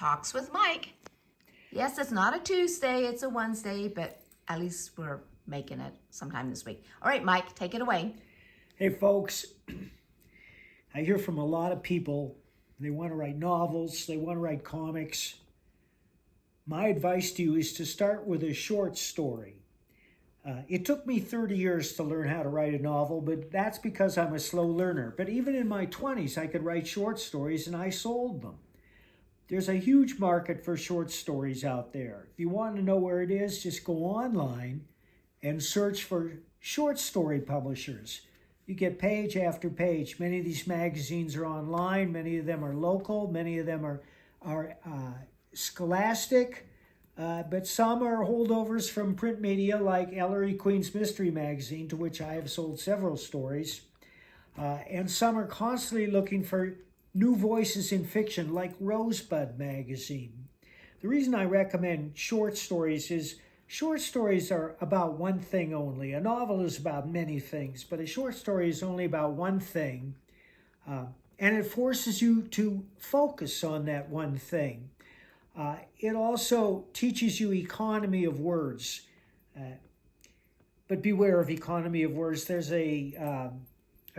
Talks with Mike. Yes, it's not a Tuesday, it's a Wednesday, but at least we're making it sometime this week. All right, Mike, take it away. Hey, folks. I hear from a lot of people, they want to write novels, they want to write comics. My advice to you is to start with a short story. It took me 30 years to learn how to write a novel, but that's because I'm a slow learner. But even in my 20s, I could write short stories and I sold them. There's a huge market for short stories out there. If you want to know where it is, just go online and search for short story publishers. You get page after page. Many of these magazines are online. Many of them are local. Many of them are scholastic. But some are holdovers from print media like Ellery Queen's Mystery Magazine, to which I have sold several stories. And some are constantly looking for new voices in fiction like Rosebud Magazine. The reason I recommend short stories is short stories are about one thing only. A novel is about many things, but a short story is only about one thing. And it forces you to focus on that one thing. It also teaches you economy of words. But beware of economy of words. There's a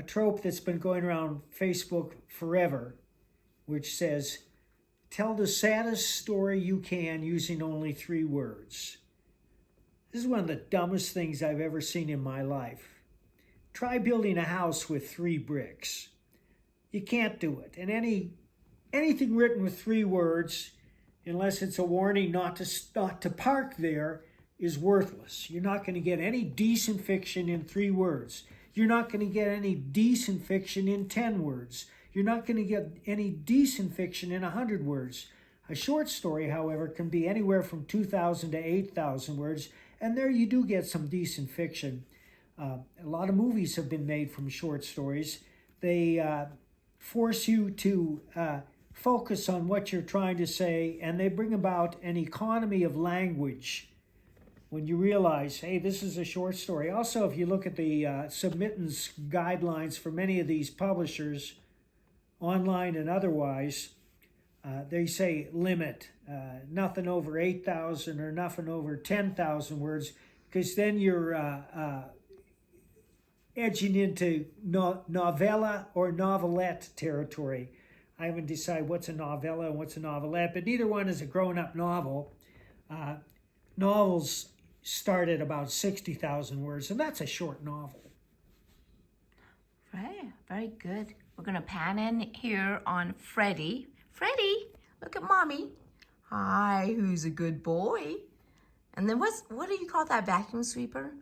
trope that's been going around Facebook forever, which says, tell the saddest story you can using only 3 words. This is one of the dumbest things I've ever seen in my life. Try building a house with 3 bricks. You can't do it. And anything written with 3 words, unless it's a warning not to park there, is worthless. You're not going to get any decent fiction in 3 words. You're not going to get any decent fiction in 10 words. You're not going to get any decent fiction in 100 words. A short story, however, can be anywhere from 2,000 to 8,000 words, and there you do get some decent fiction. A lot of movies have been made from short stories. They force you to focus on what you're trying to say, and they bring about an economy of language when you realize, hey, this is a short story. Also, if you look at the submittance guidelines for many of these publishers, online and otherwise, they say limit, nothing over 8,000 or nothing over 10,000 words, because then you're edging into novella or novelette territory. I haven't decided what's a novella and what's a novelette, but neither one is a grown-up novel. Novels start at about 60,000 words, and that's a short novel. Right, very good. We're going to pan in here on Freddie. Freddie, look at Mommy. Hi, who's a good boy? And then what do you call that vacuum sweeper?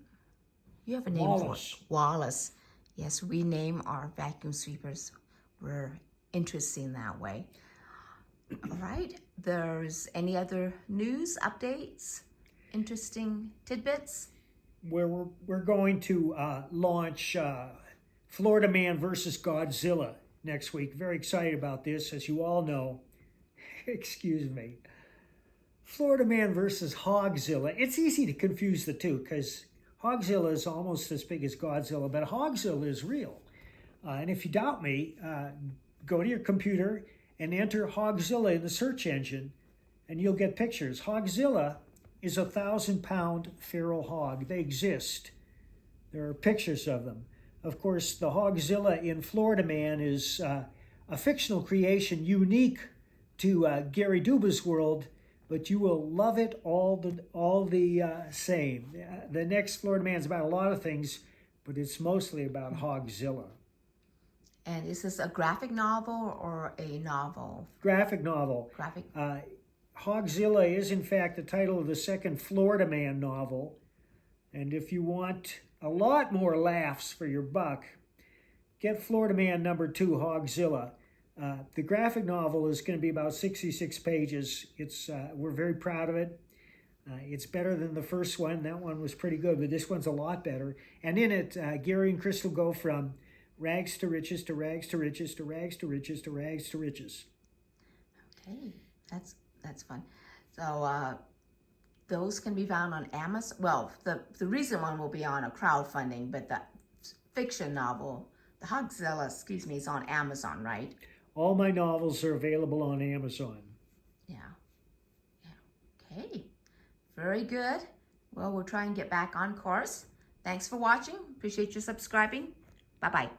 You have a name for it. Wallace. Yes, we name our vacuum sweepers. We're interesting that way. All right, there's any other news, updates, interesting tidbits? We're going to launch Florida Man versus Godzilla next week. Very excited about this, as you all know. Excuse me. Florida Man versus Hogzilla. It's easy to confuse the two because Hogzilla is almost as big as Godzilla, but Hogzilla is real. And if you doubt me, go to your computer and enter Hogzilla in the search engine, and you'll get pictures. Hogzilla is a 1,000-pound feral hog. They exist. There are pictures of them. Of course, the Hogzilla in Florida Man is a fictional creation unique to Gary Duba's world, but you will love it all the same. The next Florida Man is about a lot of things, but it's mostly about Hogzilla. And is this a graphic novel or a novel? Graphic novel. Graphic. Hogzilla is, in fact, the title of the second Florida Man novel. And if you want a lot more laughs for your buck, get Florida Man #2, Hogzilla. The graphic novel is going to be about 66 pages. We're very proud of it. It's better than the first one. That one was pretty good, but this one's a lot better. And in it, Gary and Crystal go from rags to riches to rags to riches to rags to riches to rags to riches. Okay, that's fun. So those can be found on Amazon. Well, the recent one will be on a crowdfunding, but the fiction novel, the Hogzilla, is on Amazon, right? All my novels are available on Amazon. Yeah. Very good. Well, we'll try and get back on course. Thanks for watching. Appreciate you subscribing. Bye-bye.